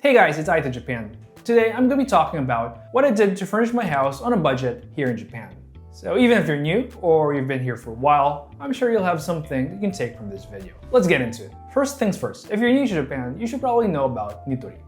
Hey guys, it's Aita Japan. Today I'm going to be talking about what I did to furnish my house on a budget here in Japan. So even if you're new or you've been here for a while, I'm sure you'll have something you can take from this video. Let's get into it. First things first, if you're new to Japan, you should probably know about Nitori.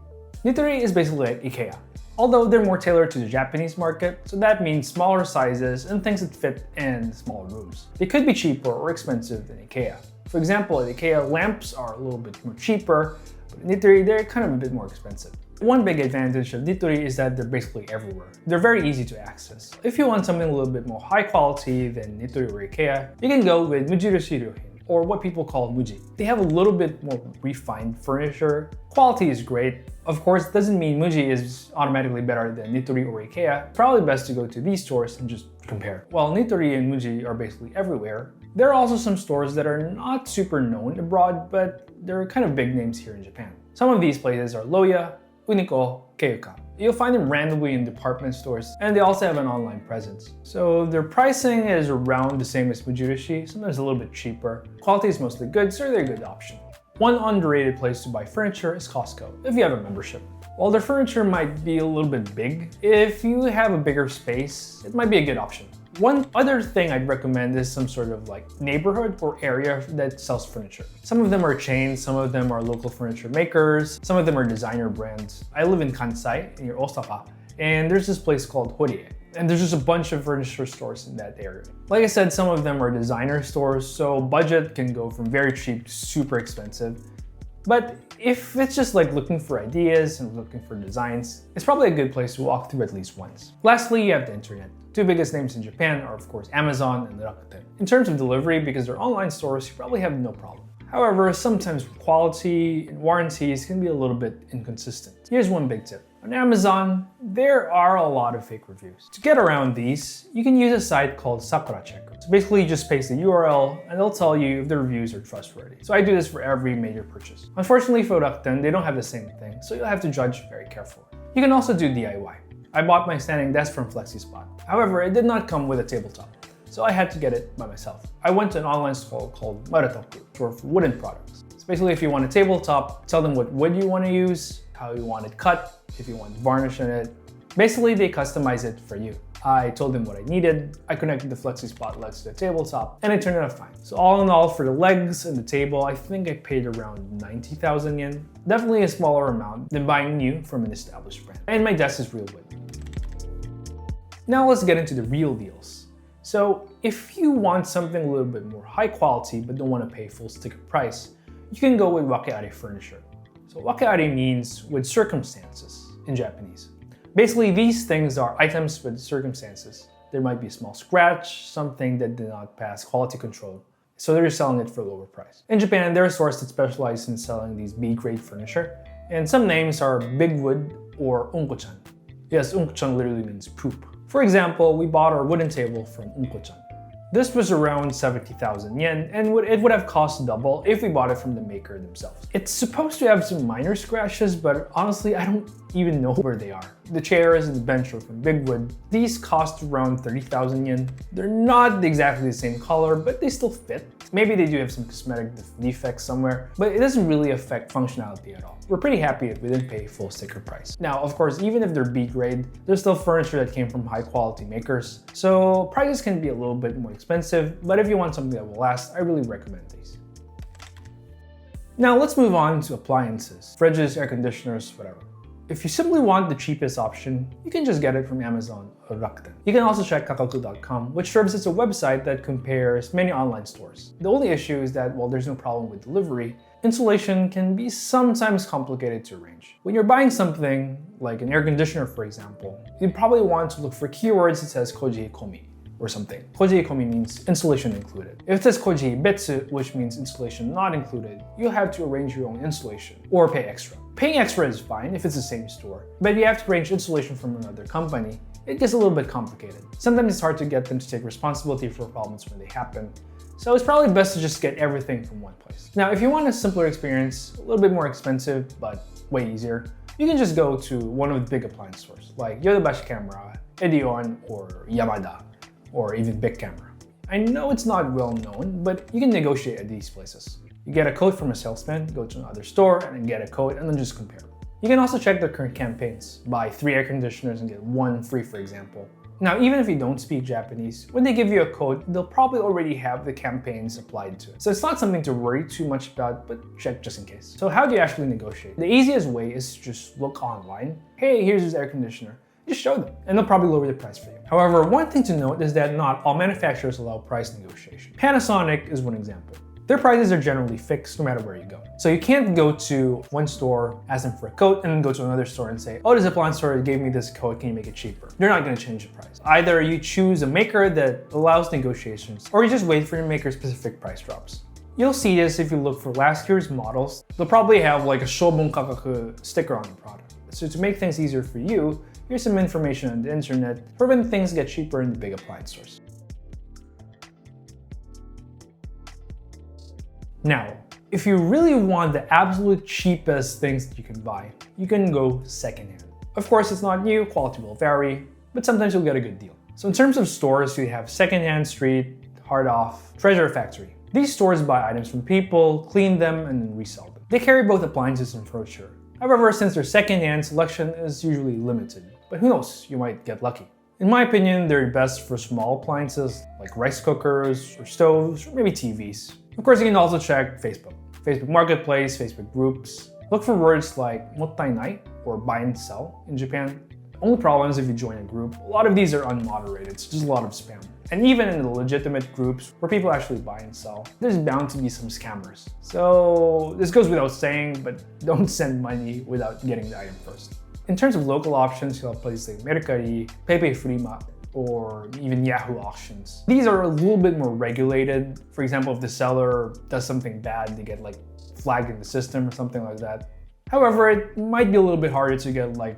Nitori is basically like IKEA, although they're more tailored to the Japanese market, so that means smaller sizes and things that fit in smaller rooms. They could be cheaper or expensive than IKEA. For example, at IKEA, lamps are a little bit more cheaper, but at Nitori, they're kind of a bit more expensive. One big advantage of Nitori is that they're basically everywhere. They're very easy to access. If you want something a little bit more high quality than Nitori or IKEA, you can go with Mujirushi Ryohin, or what people call Muji. They have a little bit more refined furniture. Quality is great. Of course, it doesn't mean Muji is automatically better than Nitori or IKEA. Probably best to go to these stores and just compare. While Nitori and Muji are basically everywhere, there are also some stores that are not super known abroad, but they're kind of big names here in Japan. Some of these places are Loya, Uniqlo, Keiuka. You'll find them randomly in department stores, and they also have an online presence. So their pricing is around the same as Mujirushi, sometimes a little bit cheaper. Quality is mostly good, so they're a good option. One underrated place to buy furniture is Costco, if you have a membership. While their furniture might be a little bit big, if you have a bigger space, it might be a good option. One other thing I'd recommend is some sort of like neighborhood or area that sells furniture. Some of them are chains, some of them are local furniture makers, some of them are designer brands. I live in Kansai, near Osaka, and there's this place called Horie. And there's just a bunch of furniture stores in that area. Like I said, some of them are designer stores, so budget can go from very cheap to super expensive. But if it's just like looking for ideas and looking for designs, it's probably a good place to walk through at least once. Lastly, you have the internet. Two biggest names in Japan are of course Amazon and Rakuten. In terms of delivery, because they're online stores, you probably have no problem. However, sometimes quality and warranties can be a little bit inconsistent. Here's one big tip. On Amazon, there are a lot of fake reviews. To get around these, you can use a site called Sakura Checker. So basically, you just paste the URL and they'll tell you if the reviews are trustworthy. So I do this for every major purchase. Unfortunately for Rakuten, they don't have the same thing, so you'll have to judge very carefully. You can also do DIY. I bought my standing desk from FlexiSpot. However, it did not come with a tabletop, so I had to get it by myself. I went to an online store called Maratoku, store for wooden products. So basically, if you want a tabletop, tell them what wood you want to use, how you want it cut, if you want varnish in it. Basically, they customize it for you. I told them what I needed, I connected the FlexiSpot legs to the tabletop, and it turned out fine. So all in all, for the legs and the table, I think I paid around 90,000 yen. Definitely a smaller amount than buying new from an established brand. And my desk is real wood. Now let's get into the real deals. So if you want something a little bit more high quality but don't want to pay full sticker price, you can go with wakeare furniture. So wakeare means with circumstances in Japanese. Basically, these things are items with circumstances. There might be a small scratch, something that did not pass quality control, so they're selling it for a lower price. In Japan, there are stores that specialize in selling these B-grade furniture, and some names are Big Wood or Unko-chan. Yes, Unko-chan literally means poop. For example, we bought our wooden table from Unko-chan. This was around 70,000 yen, and it would have cost double if we bought it from the maker themselves. It's supposed to have some minor scratches, but honestly, I don't even know where they are. The chairs and the bench are from Big Wood. These cost around 30,000 yen. They're not exactly the same color, but they still fit. Maybe they do have some cosmetic defects somewhere, but it doesn't really affect functionality at all. We're pretty happy that we didn't pay full sticker price. Now, of course, even if they're B grade, there's still furniture that came from high quality makers, so prices can be a little bit more expensive, but if you want something that will last, I really recommend these. Now let's move on to appliances, fridges, air conditioners, whatever. If you simply want the cheapest option, you can just get it from Amazon or Rakuten. You can also check kakaku.com, which serves as a website that compares many online stores. The only issue is that while there's no problem with delivery, installation can be sometimes complicated to arrange. When you're buying something, like an air conditioner for example, you'd probably want to look for keywords that says koji komi or something. Koji komi means installation included. If it says koji betsu, which means installation not included, you'll have to arrange your own installation or pay extra. Paying extra is fine if it's the same store, but if you have to arrange installation from another company, it gets a little bit complicated. Sometimes it's hard to get them to take responsibility for problems when they happen, so it's probably best to just get everything from one place. Now, if you want a simpler experience, a little bit more expensive, but way easier, you can just go to one of the big appliance stores, like Yodobashi Camera, Edion, or Yamada, or even Big Camera. I know it's not well known, but you can negotiate at these places. You get a quote from a salesman, go to another store and get a quote, and then just compare. You can also check their current campaigns. Buy 3 air conditioners and get 1 free, for example. Now, even if you don't speak Japanese, when they give you a code, they'll probably already have the campaigns applied to it. So it's not something to worry too much about, but check just in case. So how do you actually negotiate? The easiest way is to just look online. Hey, here's this air conditioner. Just show them, and they'll probably lower the price for you. However, one thing to note is that not all manufacturers allow price negotiation. Panasonic is one example. Their prices are generally fixed no matter where you go. So you can't go to one store, ask them for a quote, and then go to another store and say, oh, this appliance store gave me this quote, can you make it cheaper? They're not gonna change the price. Either you choose a maker that allows negotiations, or you just wait for your maker's specific price drops. You'll see this if you look for last year's models. They'll probably have like a Shobon Kakaku sticker on the product. So to make things easier for you, here's some information on the internet for when things get cheaper in the big appliance stores. Now, if you really want the absolute cheapest things that you can buy, you can go secondhand. Of course, it's not new, quality will vary, but sometimes you'll get a good deal. So in terms of stores, you have Secondhand Street, Hard Off, Treasure Factory. These stores buy items from people, clean them, and then resell them. They carry both appliances and furniture. However, since they're secondhand, selection is usually limited. But who knows, you might get lucky. In my opinion, they're best for small appliances like rice cookers or stoves or maybe TVs. Of course, you can also check Facebook Marketplace, Facebook groups. Look for words like mottainai or buy and sell in Japan. Only problem is if you join a group, a lot of these are unmoderated, so just a lot of spam. And even in the legitimate groups where people actually buy and sell, there's bound to be some scammers. So this goes without saying, but don't send money without getting the item first. In terms of local options, you'll have places like Mercari, PayPay Furima, or even Yahoo auctions. These are a little bit more regulated. For example, if the seller does something bad, they get like flagged in the system or something like that. However, it might be a little bit harder to get like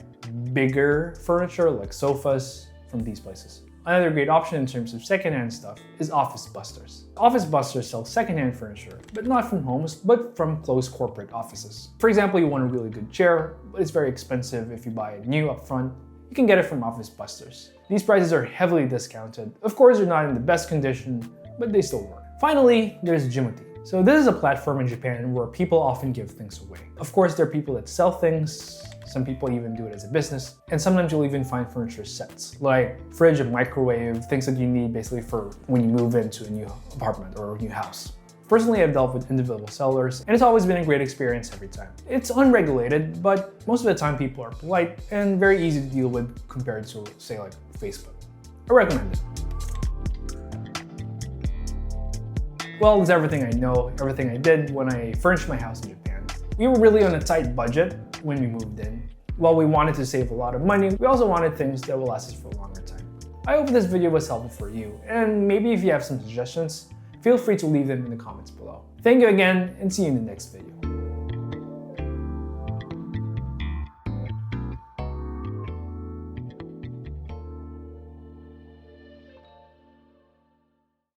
bigger furniture like sofas from these places. Another great option in terms of secondhand stuff is Office Busters. Office Busters sell secondhand furniture, but not from homes, but from close corporate offices. For example, you want a really good chair, but it's very expensive if you buy it new up front. You can get it from Office Busters. These prices are heavily discounted. Of course, they're not in the best condition, but they still work. Finally, there's Jimote. So this is a platform in Japan where people often give things away. Of course, there are people that sell things. Some people even do it as a business. And sometimes you'll even find furniture sets, like fridge and microwave, things that you need basically for when you move into a new apartment or a new house. Personally, I've dealt with individual sellers, and it's always been a great experience every time. It's unregulated, but most of the time people are polite and very easy to deal with compared to, say, like Facebook. I recommend it. Well, that's everything I know, everything I did when I furnished my house in Japan. We were really on a tight budget when we moved in. While we wanted to save a lot of money, we also wanted things that will last us for a longer time. I hope this video was helpful for you, and maybe if you have some suggestions, feel free to leave them in the comments below. Thank you again, and see you in the next video.